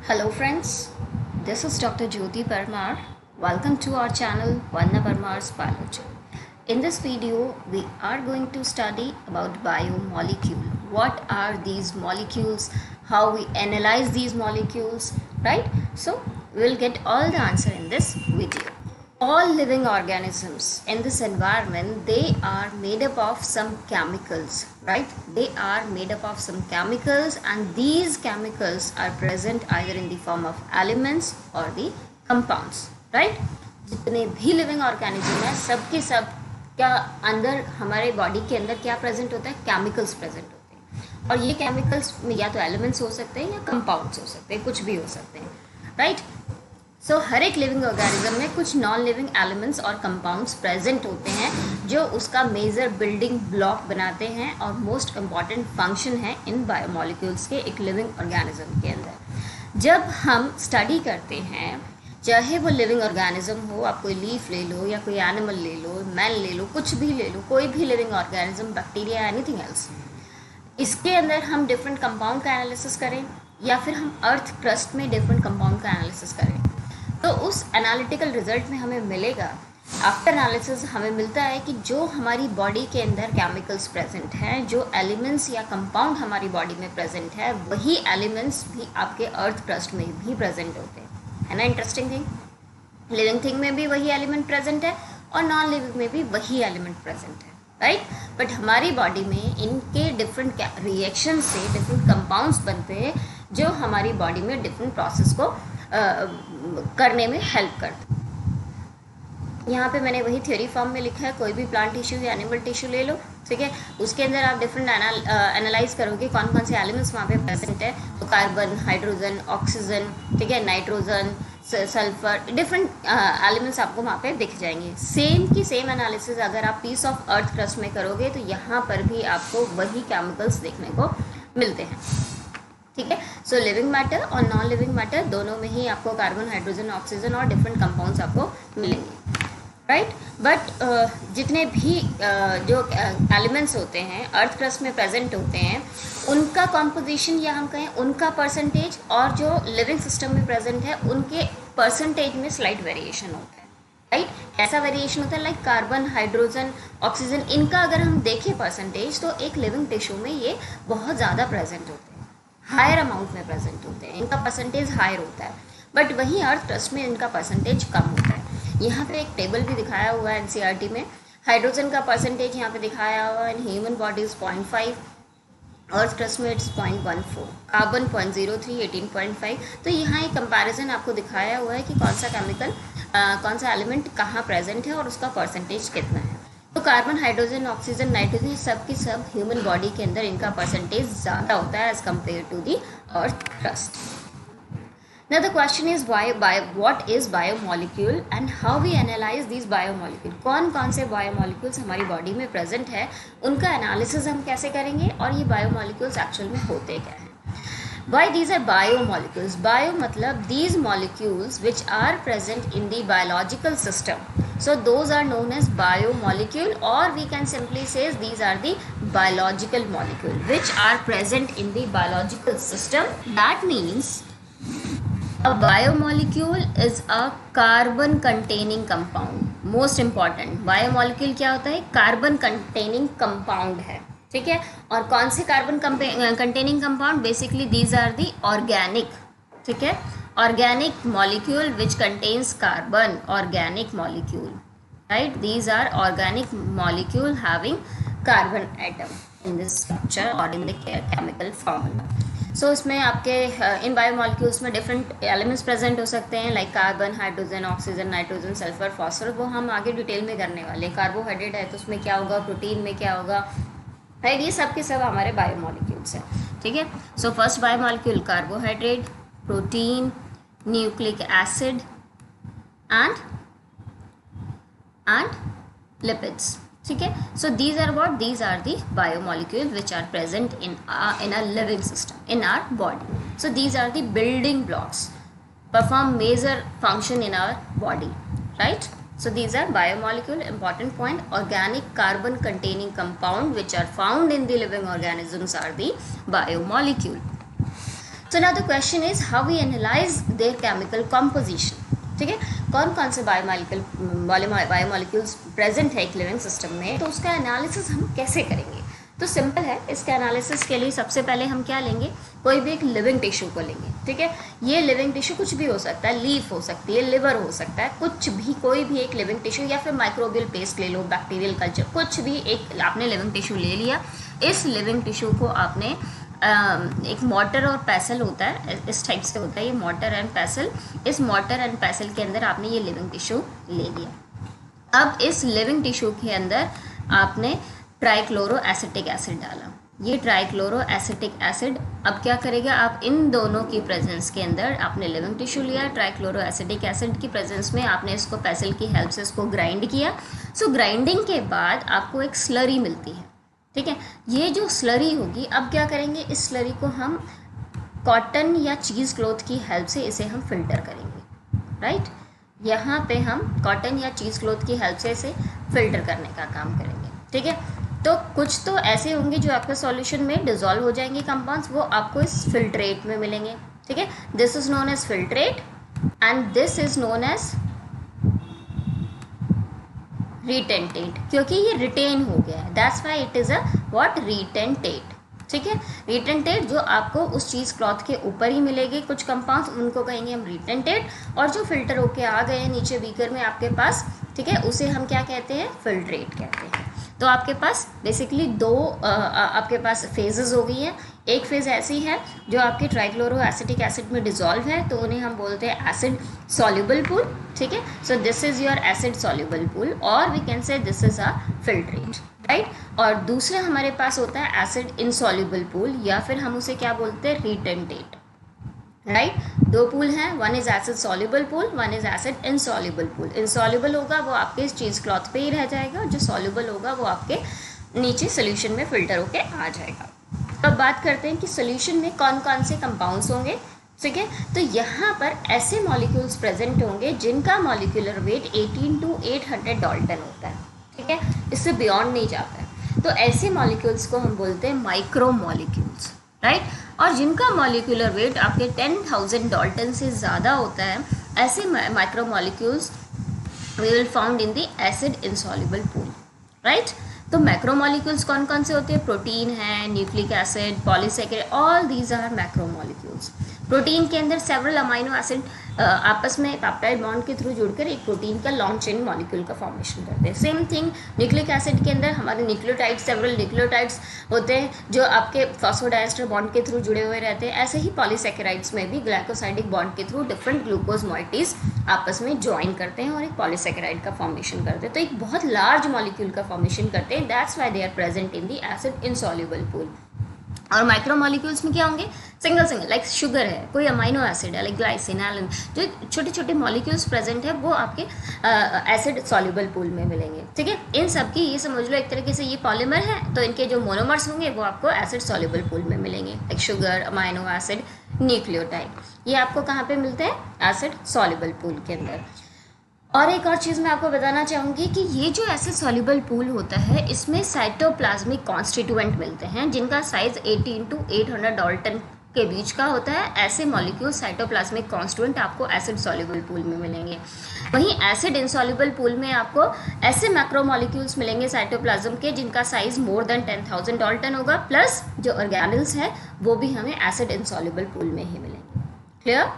Hello friends, this is Dr. Jyoti Parmar. Welcome to our channel Vanna Parmar's Biology. In this video, we are going to study about biomolecule. What are these molecules? How we analyze these molecules, right? So, we'll get all the answer in this video. All living organisms in this environment, they are made up of some chemicals, right? They are made up of some chemicals, and these chemicals are present either in the form of elements or the compounds, right? जितने भी living organism है सबके सब क्या अंदर हमारे body के अंदर क्या प्रेजेंट होता है? केमिकल्स प्रेजेंट होते हैं, और ये केमिकल्स या तो एलिमेंट्स हो सकते हैं या कंपाउंड्स हो सकते हैं, कुछ भी हो सकते हैं, राइट? सो हर एक लिविंग ऑर्गेनिज्म में कुछ नॉन लिविंग एलिमेंट्स और कंपाउंड्स प्रेजेंट होते हैं जो उसका मेजर बिल्डिंग ब्लॉक बनाते हैं और मोस्ट इम्पॉर्टेंट फंक्शन है इन बायोमोलिक्यूल्स के एक लिविंग ऑर्गेनिज्म के अंदर। जब हम स्टडी करते हैं, चाहे वो लिविंग ऑर्गेनिज्म हो, आप कोई लीफ ले लो या कोई एनिमल ले लो, मैन ले लो, कुछ भी ले लो, कोई भी living organism, bacteria, anything else, इसके अंदर हम डिफरेंट कंपाउंड का एनालिसिस करें या फिर हम अर्थ क्रस्ट में डिफरेंट कंपाउंड का एनालिसिस करें, तो उस एनालिटिकल रिजल्ट में हमें मिलेगा, आफ्टर एनालिसिस हमें मिलता है कि जो हमारी बॉडी के अंदर केमिकल्स प्रेजेंट हैं, जो एलिमेंट्स या कंपाउंड हमारी बॉडी में प्रेजेंट है, वही एलिमेंट्स भी आपके अर्थ क्रस्ट में भी प्रेजेंट होते हैं। है ना इंटरेस्टिंग थिंग? लिविंग थिंग में भी वही एलिमेंट प्रेजेंट है और नॉन लिविंग में भी वही एलिमेंट प्रेजेंट है, राइट? बट हमारी बॉडी में इनके डिफरेंट रिएक्शन से डिफरेंट कंपाउंड्स बनते हैं जो हमारी बॉडी में डिफरेंट प्रोसेस को करने में हेल्प करते। यहाँ पे मैंने वही थ्योरी फॉर्म में लिखा है, कोई भी प्लांट टिश्यू या एनिमल टिश्यू ले लो, ठीक है, उसके अंदर आप डिफरेंट एनालाइज करोगे कौन कौन से एलिमेंट्स वहाँ पे प्रेजेंट है, तो कार्बन, हाइड्रोजन, ऑक्सीजन, ठीक है, नाइट्रोजन, सल्फर, डिफरेंट एलिमेंट्स आपको वहाँ पे दिख जाएंगे। सेम की सेम एनालिसिस अगर आप पीस ऑफ अर्थ क्रस्ट में करोगे तो यहाँ पर भी आपको वही केमिकल्स देखने को मिलते हैं, ठीक है। सो लिविंग मैटर और नॉन लिविंग मैटर दोनों में ही आपको कार्बन, हाइड्रोजन, ऑक्सीजन और डिफरेंट कंपाउंड्स आपको मिलेंगे, राइट? बट जितने भी जो एलिमेंट्स होते हैं अर्थ क्रस्ट में प्रेजेंट होते हैं, उनका कॉम्पोजिशन या हम कहें उनका परसेंटेज और जो लिविंग सिस्टम में प्रेजेंट है उनके परसेंटेज में स्लाइट वेरिएशन होता है, राइट? ऐसा वेरिएशन होता है लाइक कार्बन, हाइड्रोजन, ऑक्सीजन, इनका अगर हम देखें परसेंटेज तो एक लिविंग टिश्यू में ये बहुत ज़्यादा प्रेजेंट होते हैं, हायर अमाउंट में प्रेजेंट होते हैं, इनका परसेंटेज हायर होता है। बट वहीं अर्थ क्रस्ट में इनका परसेंटेज कम होता है। यहाँ पे एक टेबल भी दिखाया हुआ है एनसीईआरटी में, हाइड्रोजन का परसेंटेज यहाँ पे दिखाया हुआ है, in human body is 0.5, earth crust में इट्स 0.14, कार्बन 0.03, 18.5। तो यहाँ एक कंपैरिजन आपको दिखाया हुआ है कि कौन सा केमिकल, कौन सा एलिमेंट कहाँ प्रेजेंट है और उसका परसेंटेज कितना है। तो कार्बन, हाइड्रोजन, ऑक्सीजन, नाइट्रोजन, सब की सब ह्यूमन बॉडी के अंदर इनका परसेंटेज ज़्यादा होता है as compared to the earth crust. Now the question is what is biomolecule and how we analyze these biomolecule। कौन कौन से biomolecules हमारी बॉडी में प्रेजेंट है, उनका एनालिसिस हम कैसे करेंगे और ये biomolecules एक्चुअल में होते क्या हैं। Why these are biomolecules? Bio मतलब these molecules which are present in the biological system. So those are known as biomolecule, or we can simply say these are the biological molecule which are present in the biological system. That means a biomolecule is a carbon containing compound. Most important, biomolecule क्या होता है? Carbon containing compound है, ठीक है। और कौन से carbon containing compound? Basically these are the organic, ठीक है, organic molecule which contains carbon, organic molecule, right? These are organic molecule having carbon atom in this structure और in the chemical formula. So इसमें आपके इन biomolecules में different elements present हो सकते हैं like carbon, hydrogen, oxygen, nitrogen, sulphur, phosphorus, वो हम आगे डिटेल में करने वाले हैं। कार्बोहाइड्रेट है तो उसमें क्या होगा, प्रोटीन में क्या होगा, राइट? ये सब के सब हमारे बायोमोलिक्यूल्स हैं, ठीक है। So first biomolecule carbohydrate, protein, nucleic acid and lipids, ठीक है। So these are what, these are the biomolecule which are present in a living system in our body. So these are the building blocks, perform major function in our body, right? So these are biomolecule. Important point, organic carbon containing compound which are found in the living organisms are the biomolecule. So now the question is how we analyse their chemical composition. ठीक है, कौन कौन से biomolecules present है एक living system में, तो उसका एनालिसिस हम कैसे करेंगे। तो सिंपल है, इसके एनालिसिस के लिए सबसे पहले हम क्या लेंगे, कोई भी एक लिविंग टिश्यू को लेंगे। ठीक है, ये लिविंग टिश्यू कुछ भी हो सकता है, लीफ हो सकती है, लिवर हो सकता है, कुछ भी, कोई भी एक लिविंग टिश्यू, या फिर माइक्रोबियल पेस्ट ले लो, बैक्टीरियल कल्चर, कुछ भी एक आपने लिविंग टिश्यू ले लिया। इस लिविंग टिश्यू को आपने एक मॉर्टर और पैसल होता है, इस टाइप से होता है ये मॉर्टर एंड पैसल। इस मॉर्टर एंड पैसल के अंदर आपने ये लिविंग टिश्यू ले लिया। अब इस लिविंग टिश्यू के अंदर आपने ट्राइक्लोरो एसिटिक एसिड डाला। ये ट्राइक्लोरो एसिटिक एसिड अब क्या करेगा, आप इन दोनों की प्रेजेंस के अंदर आपने लिविंग टिश्यू लिया, ट्राइक्लोरो एसिटिक एसिड की प्रेजेंस में आपने इसको पैसल की हेल्प से इसको ग्राइंड किया। सो ग्राइंडिंग के बाद आपको एक स्लरी मिलती है। ठीक है, ये जो स्लरी होगी, अब क्या करेंगे, इस स्लरी को हम कॉटन या चीज़ क्लॉथ की हेल्प से इसे हम फिल्टर करेंगे। राइट, यहाँ पे हम कॉटन या चीज़ क्लॉथ की हेल्प से इसे फिल्टर करने का काम करेंगे। ठीक है, तो कुछ तो ऐसे होंगे जो आपके सॉल्यूशन में डिजॉल्व हो जाएंगे कंपाउंड्स, वो आपको इस फिल्ट्रेट में मिलेंगे। ठीक है, this is known as filtrate and this is known as retentate, क्योंकि ये रिटेन हो गया है, that's why it is a what, retentate. ठीक है, रिटेंटेट जो आपको उस चीज़ क्लॉथ के ऊपर ही मिलेगी कुछ कंपाउंड्स, उनको कहेंगे हम रिटेंटेट। और जो फिल्टर होके आ गए हैं नीचे बीकर में आपके पास, ठीक है, उसे हम क्या कहते हैं, फिल्ट्रेट कहते हैं। तो आपके पास बेसिकली दो आपके पास फेजेस हो गई हैं। एक फेज ऐसी है जो आपके ट्राइक्लोरो एसिटिक एसिड में डिजॉल्व है, तो उन्हें हम बोलते हैं एसिड सॉल्युबल पूल। ठीक है, so this is your acid soluble pool, और we can say this is a filtrate. Right, और दूसरा हमारे पास होता है एसिड इनसॉल्युबल पूल, या फिर हम उसे क्या बोलते हैं, रिटेंटेट। राइट, दो पूल हैं, one is acid soluble pool, one is acid insoluble pool. Insoluble होगा वो आपके इस चीज़ क्लॉथ पे ही रह जाएगा, जो सॉल्युबल होगा वो आपके नीचे सोल्यूशन में फिल्टर होके आ जाएगा। तो अब बात करते हैं कि सोल्यूशन में कौन कौन से कंपाउंड्स होंगे। ठीक है, तो यहाँ पर ऐसे मॉलिक्यूल्स प्रेजेंट होंगे जिनका मॉलिक्यूलर वेट 18 to 800 डाल्टन होता है। ठीक है, इससे बियॉन्ड नहीं जाता है। तो ऐसे मॉलिक्यूल्स को हम बोलते हैं माइक्रो मॉलिक्यूल्स। राइट, और जिनका मॉलिक्यूलर वेट आपके 10,000 डाल्टन से ज़्यादा होता है, ऐसे micro molecules we will found in the acid insoluble pool. Right, तो मैक्रो मॉलिक्यूल्स कौन कौन से होते हैं, प्रोटीन है, nucleic acid, polysaccharide, all these are macro molecules. Protein के अंदर सेवरल अमाइनो एसिड आपस में पेप्टाइड बॉन्ड के थ्रू जुड़कर एक प्रोटीन का लॉन्ग चेन मॉलिक्यूल का फॉर्मेशन करते हैं। सेम थिंग न्यूक्लिक एसिड के अंदर हमारे न्यूक्लियोटाइड्स, सेवरल न्यूक्लियोटाइड्स होते हैं जो आपके फॉस्फोडाइएस्टर बॉन्ड के थ्रू जुड़े हुए रहते हैं। ऐसे ही पॉलीसेकेराइड्स में भी ग्लाइकोसाइडिक बॉन्ड के थ्रू डिफरेंट ग्लूकोज मॉइटीज आपस में ज्वाइन करते हैं और एक पॉलीसेकेराइड का फॉर्मेशन करते हैं, तो एक बहुत लार्ज मॉलिक्यूल का फॉर्मेशन करते हैं। That's why they are present in the acid insoluble pool. और माइक्रो मॉलिक्यूल्स में क्या होंगे, सिंगल सिंगल, लाइक शुगर है, कोई अमाइनो एसिड है, लाइक ग्लाइसिन, एलिन, जो छोटे छोटे मॉलिक्यूल्स प्रेजेंट है वो आपके एसिड सॉल्युबल पूल में मिलेंगे। ठीक है, इन सब की ये समझ लो एक तरीके से ये पॉलीमर है, तो इनके जो मोनोमर्स होंगे वो आपको एसिड सॉल्युबल पूल में मिलेंगे, like sugar, amino acid, nucleotide, ये आपको कहाँ पे मिलते हैं, एसिड सॉल्युबल पूल के अंदर। और एक और चीज़ मैं आपको बताना चाहूँगी कि ये जो एसिड सॉल्युबल पूल होता है, इसमें साइटोप्लाज्मिक कॉन्स्टिट्यूएंट मिलते हैं जिनका साइज 18 to 800 डाल्टन के बीच का होता है। ऐसे मॉलिक्यूल साइटोप्लाज्मिक कॉन्स्टिट्यूएंट आपको एसिड सॉल्युबल पूल में मिलेंगे। वहीं एसिड इनसॉल्युबल पूल में आपको ऐसे मैक्रो मॉलिक्यूल्स मिलेंगे साइटोप्लाज्म के जिनका साइज मोर देन 10,000 डाल्टन होगा, प्लस जो ऑर्गेनेल्स है वो भी हमें एसिड इनसॉल्युबल पूल में ही मिलेंगे। क्लियर?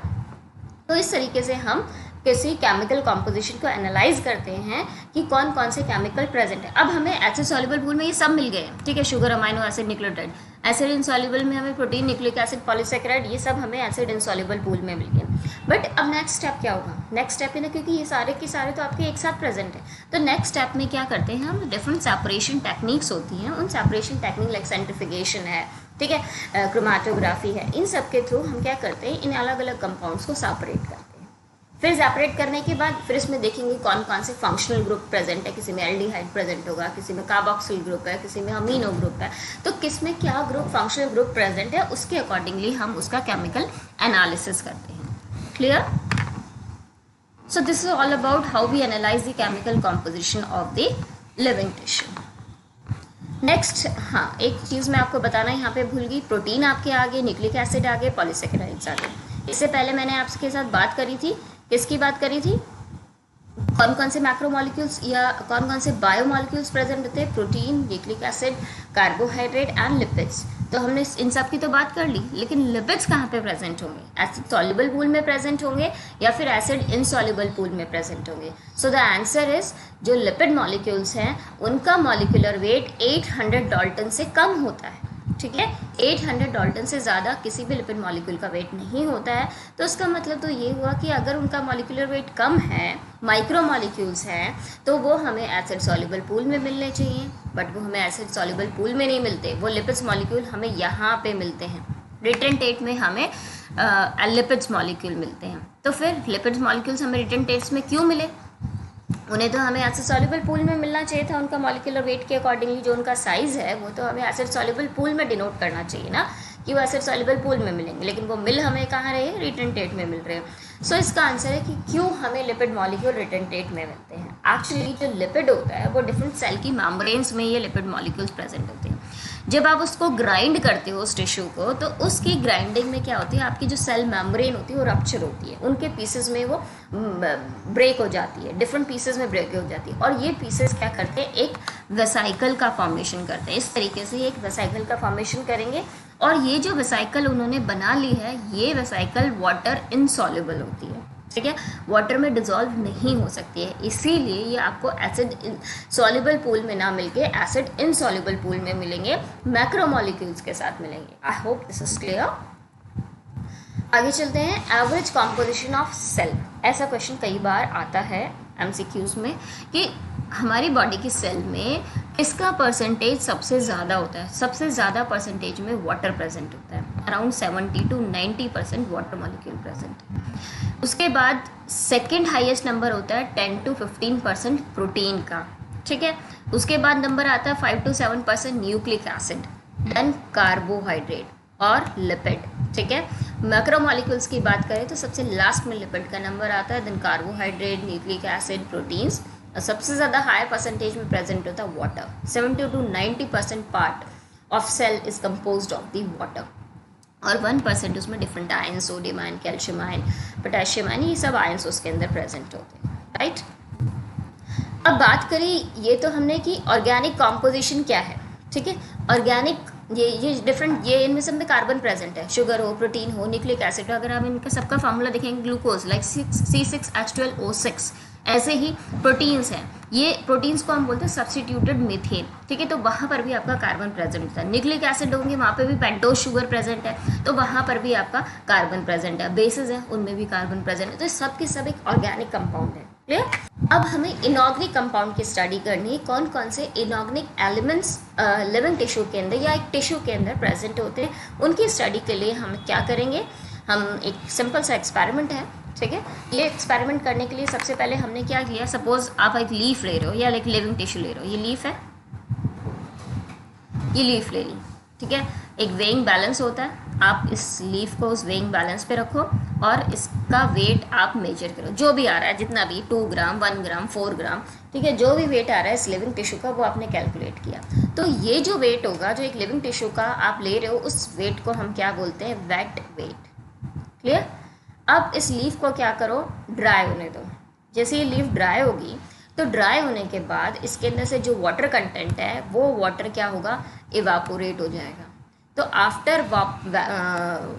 तो इस तरीके से हम किसी केमिकल कॉम्पोजिशन को एनालाइज करते हैं कि कौन कौन से केमिकल प्रेजेंट है। अब हमें एसिड सॉल्युबल पूल में ये सब मिल गए, ठीक है, sugar, amino acid, nucleotide. Acid insoluble में हमें प्रोटीन, न्यूक्लिक एसिड, पॉलीसेकेराइड, ये सब हमें एसिड इनसॉल्युबल पूल में मिल गए। बट अब नेक्स्ट स्टेप क्या होगा, नेक्स्ट स्टेप है ना, क्योंकि ये सारे के सारे तो आपके एक साथ प्रेजेंट है, तो नेक्स्ट स्टेप में क्या करते हैं हम, डिफरेंट सेपरेशन टेक्निक्स होती हैं, उन सेपरेशन टेक्निक लाइक सेंट्रिफिकेशन है, ठीक है, क्रोमेटोग्राफी है, इन सब के थ्रू हम क्या करते हैं, इन अलग अलग कंपाउंड्स को सेपरेट करते हैं। फिर सेपरेट करने के बाद फिर इसमें देखेंगे कौन कौन से फंक्शनल ग्रुप प्रेजेंट है, किसी में एल्डिहाइड प्रेजेंट होगा, किसी में कार्बोक्सिल ग्रुप है, किसी में अमीनो ग्रुप है, तो किस में क्या ग्रुप, फंक्शनल ग्रुप प्रेजेंट है, उसके अकॉर्डिंगली हम उसका केमिकल एनालिसिस करते हैं। Clear? So this is all about how we analyse the chemical composition of the living tissue. Next, हाँ एक चीज़ मैं आपको बताना यहाँ पे भूल गई, प्रोटीन आपके आगे, न्यूक्लिक एसिड आगे, पॉलीसेकेराइड्स आगे। इससे पहले मैंने आपके साथ बात करी थी, किसकी बात करी थी, कौन कौन से मैक्रोमोलिक्यूल्स या कौन कौन से बायोमोलिक्यूल्स प्रेजेंट होते हैं, protein, nucleic acid, carbohydrate and lipids. तो हमने इन सब की तो बात कर ली, लेकिन लिपिड्स कहाँ पे प्रेजेंट होंगे, एसिड सॉल्युबल पूल में प्रेजेंट होंगे या फिर एसिड इनसॉल्युबल पूल में प्रेजेंट होंगे। सो द आंसर इज, जो लिपिड मॉलिक्यूल्स हैं उनका मॉलिक्यूलर वेट 800 डाल्टन से कम होता है, ठीक है। 800 डाल्टन से ज़्यादा किसी भी लिपिड मॉलिक्यूल का वेट नहीं होता है। तो इसका मतलब तो ये हुआ कि अगर उनका मॉलिक्यूलर वेट कम है, माइक्रो मॉलिक्यूल्स हैं, तो वो हमें एसिड सॉल्युबल पूल में मिलने चाहिए, बट वो हमें एसिड सॉल्युबल पूल में नहीं मिलते, वो लिपिड्स मॉलिक्यूल हमें यहाँ पे मिलते हैं, रिटन टेट में हमें लिपिड्स मॉलिक्यूल मिलते हैं। तो फिर लिपिड्स मॉलिक्यूल्स हमें रिटन टेट्स में क्यों मिले, उन्हें तो हमें एसिड सॉल्युबल पूल में मिलना चाहिए था, उनका मॉलिक्यूलर वेट के अकॉर्डिंगली जो उनका साइज़ है वो तो हमें एसिड सॉल्युबल पूल में डिनोट करना चाहिए ना, कि वो एसिड सॉल्युबल पूल में मिलेंगे, लेकिन वो मिल हमें कहाँ रहे, रिटन टेट में मिल रहे हैं। सो इसका आंसर है कि क्यों हमें लिपिड मॉलिक्यूल रिटन टेट में मिलते हैं। एक्चुअली जो लिपिड होता है वो डिफरेंट सेल की मेम्ब्रेन्स में ये लिपिड मॉलिक्यूल्स प्रेजेंट होते हैं। जब आप उसको ग्राइंड करते हो उस टिश्यू को, तो उसकी ग्राइंडिंग में क्या होती है, आपकी जो सेल मेम्ब्रेन होती है वो रप्चर होती है, उनके पीसेस में वो ब्रेक हो जाती है, डिफरेंट पीसेस में ब्रेक हो जाती है, और ये पीसेस क्या करते हैं, एक वेसाइकल का फॉर्मेशन करते हैं। इस तरीके से एक वेसाइकल का फॉर्मेशन करेंगे, और ये जो वेसाइकल उन्होंने बना ली है, ये वेसाइकल वाटर इनसॉल्युबल होती है, ठीक है, वाटर में डिजॉल्व नहीं हो सकती है, इसीलिए ये आपको एसिड सॉल्युबल पूल में ना मिलके एसिड इनसॉल्युबल पूल में मिलेंगे, मैक्रोमोलिक्यूल्स के साथ मिलेंगे। I hope this is clear. आगे चलते हैं, एवरेज कॉम्पोजिशन ऑफ सेल। ऐसा क्वेश्चन कई बार आता है एमसीक्यूज में कि हमारी बॉडी की सेल में किसका परसेंटेज सबसे ज़्यादा होता है। सबसे ज़्यादा परसेंटेज में वाटर प्रेजेंट होता है, around 70 to 90% water molecule present. उसके बाद सेकंड हाईएस्ट नंबर होता है 10 to 15% प्रोटीन का, ठीक है। उसके बाद नंबर आता है 5 to 7% nucleic acid, then carbohydrate और लिपिड, ठीक है। मैक्रोमोलिक्यूल्स की बात करें तो सबसे लास्ट में लिपिड का नंबर आता है, then carbohydrate, nucleic acid, proteins, सबसे ज़्यादा हाई परसेंटेज में प्रेजेंट होता है water. 70 to 90% part of cell is composed of the water, और 1% उसमें different ion, sodium ion, calcium ion, potassium ion, ये सब आयन्स उसके अंदर प्रेजेंट होते हैं, राइट। अब बात करें, ये तो हमने कि ऑर्गेनिक कॉम्पोजिशन क्या है, ठीक है। ऑर्गेनिक ये डिफरेंट, ये इनमें सब में कार्बन प्रेजेंट है, शुगर हो, प्रोटीन हो, न्यूक्लिक एसिड हो। अगर हम इनका सबका फार्मूला देखेंगे, ग्लूकोज लाइक C6H12O6, ऐसे ही प्रोटीन्स हैं, ये प्रोटीन्स को हम बोलते हैं सब्सटीट्यूटेड मीथेन, ठीक है। तो वहाँ पर भी आपका कार्बन प्रेजेंट है। न्यूक्लिक एसिड होंगे, वहाँ पे भी पेंटोज शुगर प्रेजेंट है, तो वहाँ पर भी आपका कार्बन प्रेजेंट है। बेसिस है, उनमें भी कार्बन प्रेजेंट है। तो सब के सब एक ऑर्गेनिक कंपाउंड है, क्लियर। अब हमें इनऑर्गेनिक कंपाउंड की स्टडी करनी है, कौन कौन से इनऑर्गेनिक एलिमेंट्स लिविंग टिश्यू के अंदर या एक टिश्यू के अंदर प्रेजेंट होते हैं। उनकी स्टडी के लिए हम क्या करेंगे, हम एक सिंपल सा एक्सपेरिमेंट है, ठीक है। ये एक्सपेरिमेंट करने के लिए सबसे पहले हमने क्या किया, सपोज आप एक लीफ ले रहे हो या एक लिविंग टिश्यू ले रहे हो, ये लीफ है, ये लीफ ले ली, ठीक है। एक वेइंग बैलेंस होता है, आप इस लीफ को उस वेइंग बैलेंस पे रखो और इसका वेट आप मेजर करो, जो भी आ रहा है, जितना भी 2 ग्राम, 1 ग्राम, 4 ग्राम, ठीक है, जो भी वेट आ रहा है इस लिविंग टिश्यू का वो आपने कैलकुलेट किया। तो ये जो वेट होगा, जो एक लिविंग टिश्यू का आप ले रहे हो, उस वेट को हम क्या बोलते हैं, वेट वेट, क्लियर। अब इस लीफ को क्या करो, ड्राई होने दो। जैसे ये लीफ ड्राई होगी, तो ड्राई होने के बाद इसके अंदर से जो वाटर कंटेंट है वो वाटर क्या होगा, इवापोरेट हो जाएगा। तो आफ्टर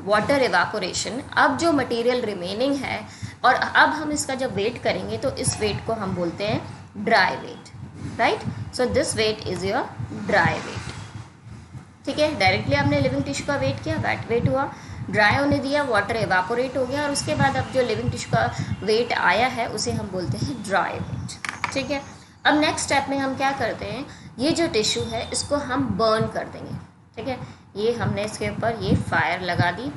वाटर इवापोरेशन अब जो मटेरियल रिमेनिंग है, और अब हम इसका जब वेट करेंगे तो इस वेट को हम बोलते हैं dry weight, right. So this weight is your dry weight, ठीक है। डायरेक्टली आपने लिविंग टिश्यू का वेट किया, वेट वेट हुआ, ड्राई होने दिया, वाटर इवापोरेट हो गया, और उसके बाद अब जो लिविंग टिश्यू का वेट आया है उसे हम बोलते हैं ड्राई वेट, ठीक है। अब नेक्स्ट स्टेप में हम क्या करते हैं, ये जो टिश्यू है इसको हम बर्न कर देंगे, ठीक है। ये हमने इसके ऊपर ये फायर लगा दी,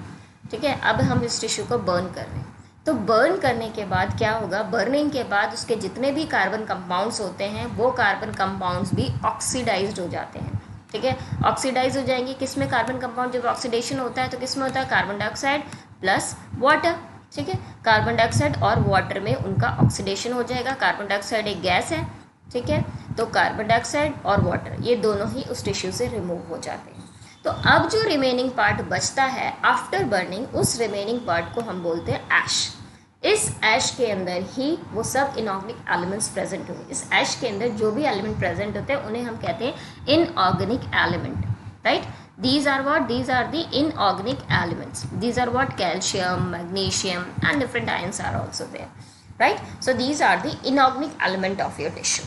ठीक है। अब हम इस टिश्यू को बर्न कर रहे हैं। तो बर्न करने के बाद क्या होगा, बर्निंग के बाद उसके जितने भी कार्बन कंपाउंड्स होते हैं वो कार्बन कंपाउंड्स भी ऑक्सीडाइज्ड हो जाते हैं, ठीक है। ऑक्सीडाइज हो जाएंगे, किस में कार्बन कंपाउंड जब ऑक्सीडेशन होता है तो किस में होता है, कार्बन डाइऑक्साइड प्लस वाटर, ठीक है। कार्बन डाइऑक्साइड और वाटर में उनका ऑक्सीडेशन हो जाएगा। कार्बन डाइऑक्साइड एक गैस है, ठीक है। तो कार्बन डाइऑक्साइड और वाटर ये दोनों ही उस टिश्यू से रिमूव हो जाते हैं। तो अब जो रिमेनिंग पार्ट बचता है आफ्टर बर्निंग, उस रिमेनिंग पार्ट को हम बोलते हैं ऐश। इस ऐश के अंदर ही वो सब इनऑर्गेनिक एलिमेंट्स प्रेजेंट होंगे। इस ऐश के अंदर जो भी एलिमेंट प्रेजेंट होते हैं उन्हें हम कहते हैं inorganic element, right. These are what? These are the inorganic elements. These are what? Calcium, magnesium, and different ions are also there, right? So these are the inorganic element of your tissue.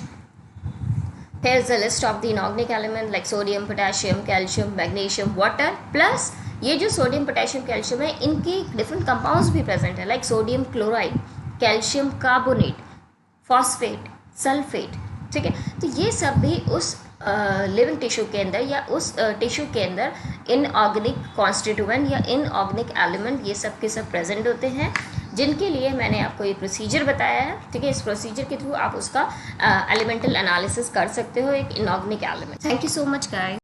Here's the list of the inorganic element like sodium, potassium, calcium, magnesium, water. Plus ये जो sodium potassium calcium है इनके different compounds भी present है like sodium chloride, calcium carbonate, phosphate, sulphate, ठीक है। तो ये सब भी उस लिविंग टिश्यू के अंदर या उस टिश्यू के अंदर इनऑर्गेनिक कॉन्स्टिट्यूएंट या इनऑर्गेनिक एलिमेंट ये सब के सब प्रेजेंट होते हैं, जिनके लिए मैंने आपको ये प्रोसीजर बताया है, ठीक है। इस प्रोसीजर के थ्रू आप उसका एलिमेंटल एनालिसिस कर सकते हो एक inorganic element. Thank you so much guys.